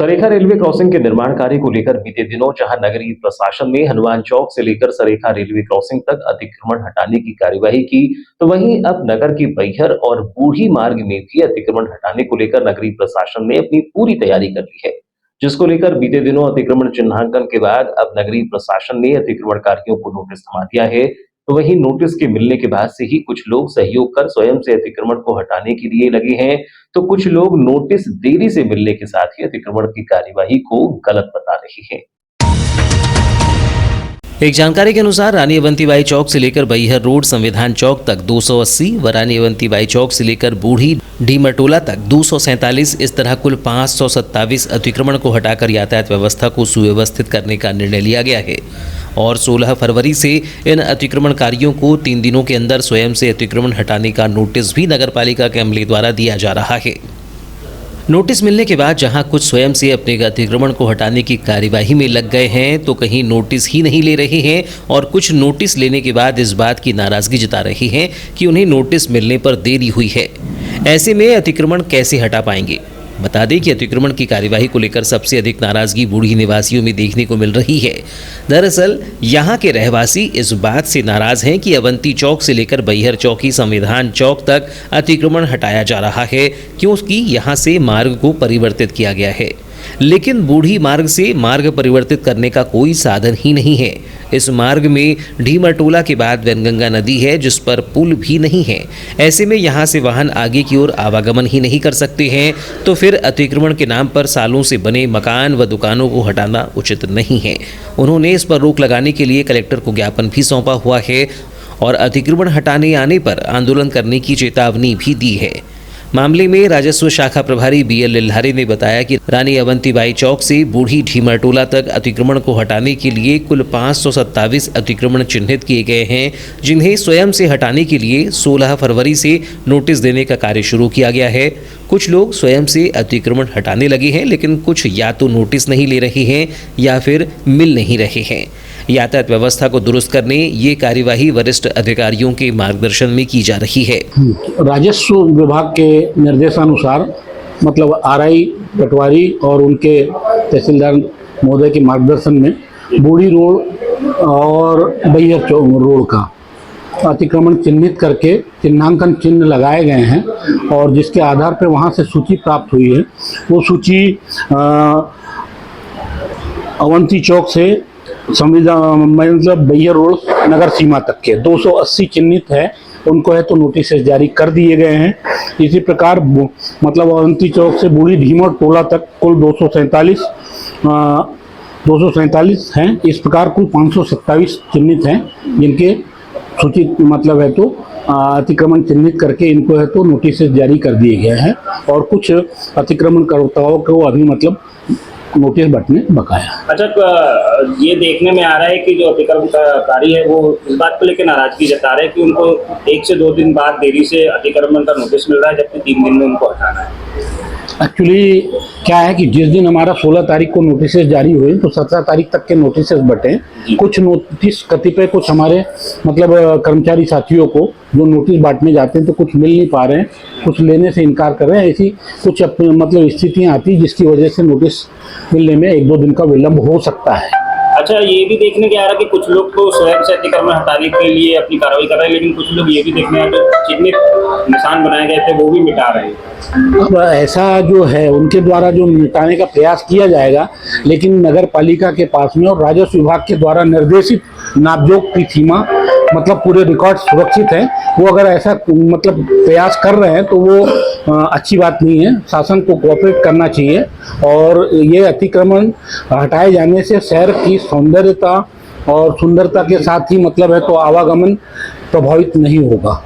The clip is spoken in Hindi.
सरेखा रेलवे क्रॉसिंग के निर्माण कार्य को लेकर बीते दिनों जहां नगरीय प्रशासन ने हनुमान चौक से लेकर सरेखा रेलवे क्रॉसिंग तक अतिक्रमण हटाने की कार्यवाही की, तो वहीं अब नगर के बैहर और बूढ़ी मार्ग में भी अतिक्रमण हटाने को लेकर नगरीय प्रशासन ने अपनी पूरी तैयारी कर ली है। जिसको लेकर बीते दिनों अतिक्रमण चिन्हांकन के बाद अब नगरीय प्रशासन ने अतिक्रमणकारियों को नोटिस थमा दिया है। तो वहीं नोटिस के मिलने के बाद से ही कुछ लोग सहयोग कर स्वयं से अतिक्रमण को हटाने के लिए लगे हैं, तो कुछ लोग नोटिस देरी से मिलने के साथ ही अतिक्रमण की कार्यवाही को गलत बता रहे हैं। एक जानकारी के अनुसार रानी अवंतीबाई चौक से लेकर बैहर रोड संविधान चौक तक 280 व रानी अवंतीबाई चौक से लेकर बूढ़ी ढीमटोला तक 247, इस तरह कुल 527 अतिक्रमण को हटाकर यातायात व्यवस्था को सुव्यवस्थित करने का निर्णय लिया गया है और 16 फरवरी से इन अतिक्रमणकारियों को 3 दिनों के अंदर स्वयं से अतिक्रमण हटाने का नोटिस भी नगरपालिका के अमले द्वारा दिया जा रहा है। नोटिस मिलने के बाद जहां कुछ स्वयं से अपने अतिक्रमण को हटाने की कार्यवाही में लग गए हैं, तो कहीं नोटिस ही नहीं ले रहे हैं और कुछ नोटिस लेने के बाद इस बात की नाराजगी जता रहे हैं कि उन्हें नोटिस मिलने पर देरी हुई है। ऐसे में अतिक्रमण कैसे हटा पाएंगे? बता दें कि अतिक्रमण की कार्यवाही को लेकर सबसे अधिक नाराजगी बूढ़ी निवासियों में देखने को मिल रही है। दरअसल यहाँ के रहवासी इस बात से नाराज हैं कि अवंती चौक से लेकर बैहर चौकी संविधान चौक तक अतिक्रमण हटाया जा रहा है, क्योंकि यहाँ से मार्ग को परिवर्तित किया गया है, लेकिन बूढ़ी मार्ग से मार्ग परिवर्तित करने का कोई साधन ही नहीं है। इस मार्ग में ढीमटोला के बाद वैनगंगा नदी है, जिस पर पुल भी नहीं है। ऐसे में यहाँ से वाहन आगे की ओर आवागमन ही नहीं कर सकते हैं, तो फिर अतिक्रमण के नाम पर सालों से बने मकान व दुकानों को हटाना उचित नहीं है। उन्होंने इस पर रोक लगाने के लिए कलेक्टर को ज्ञापन भी सौंपा हुआ है और अतिक्रमण हटाने आने पर आंदोलन करने की चेतावनी भी दी है। मामले में राजस्व शाखा प्रभारी BL लिल्हारे ने बताया कि रानी अवंतीबाई चौक से बूढ़ी ढीमटोला तक अतिक्रमण को हटाने के लिए कुल 527 अतिक्रमण चिन्हित किए गए हैं, जिन्हें स्वयं से हटाने के लिए 16 फरवरी से नोटिस देने का कार्य शुरू किया गया है। कुछ लोग स्वयं से अतिक्रमण हटाने लगे हैं, लेकिन कुछ या तो नोटिस नहीं ले रहे हैं या फिर मिल नहीं रहे हैं। यातायात व्यवस्था को दुरुस्त करने ये कार्यवाही वरिष्ठ अधिकारियों के मार्गदर्शन में की जा रही है। राजस्व विभाग के निर्देशानुसार मतलब RI पटवारी और उनके तहसीलदार महोदय के मार्गदर्शन में बूढ़ी रोड और बैहर रोड का अतिक्रमण चिन्हित करके चिन्हांकन चिन्ह लगाए गए हैं और जिसके आधार पर वहाँ से सूची प्राप्त हुई है। वो सूची अवंती चौक से संविधान मतलब बैहर रोड नगर सीमा तक के 280 चिन्हित है, उनको है तो नोटिस जारी कर दिए गए हैं। इसी प्रकार मतलब अवंती चौक से बूढ़ी ढीमटोला तक कुल 247 हैं। इस प्रकार कुल 527 चिन्हित हैं, जिनके सूचित मतलब है तो अतिक्रमण चिन्हित करके इनको है तो नोटिस जारी कर दिए गए हैं और कुछ अतिक्रमणकर्ताओं को अभी मतलब नोटिस बटने बकाया। अच्छा, ये देखने में आ रहा है कि जो अतिक्रमणकारी है वो इस बात को लेकर नाराजगी जता रहे हैं कि उनको 1 से 2 दिन बाद देरी से अतिक्रमण का नोटिस मिल रहा है, जबकि 3 दिन में उनको हटाना है। एक्चुअली क्या है कि जिस दिन हमारा 16 तारीख को नोटिस जारी हुए तो 17 तारीख तक के नोटिस बटे। कुछ नोटिस कतिपय कुछ हमारे मतलब कर्मचारी साथियों को जो नोटिस बांटने जाते हैं तो कुछ मिल नहीं पा रहे हैं, कुछ लेने से इनकार कर रहे हैं। ऐसी कुछ मतलब स्थितियाँ आती जिसकी वजह से नोटिस मिलने में 1-2 दिन का विलम्ब हो सकता है। अच्छा, ये भी देखने के आ रहा है कि कुछ लोग तो स्वयं से अतिक्रमण हटाने के लिए अपनी कार्रवाई कर रहे हैं, लेकिन कुछ लोग ये भी देखने आ रहे हैं जितने निशान बनाए गए थे वो भी मिटा रहे हैं। अब ऐसा जो है उनके द्वारा जो मिटाने का प्रयास किया जाएगा, लेकिन नगर पालिका के पास में और राजस्व विभाग के द्वारा निर्देशित नापजोक की सीमा मतलब पूरे रिकॉर्ड सुरक्षित हैं। वो अगर ऐसा मतलब प्रयास कर रहे हैं तो वो अच्छी बात नहीं है। शासन को कोऑपरेट करना चाहिए और ये अतिक्रमण हटाए जाने से शहर की सौंदर्यता और सुंदरता के साथ ही मतलब है तो आवागमन प्रभावित नहीं होगा।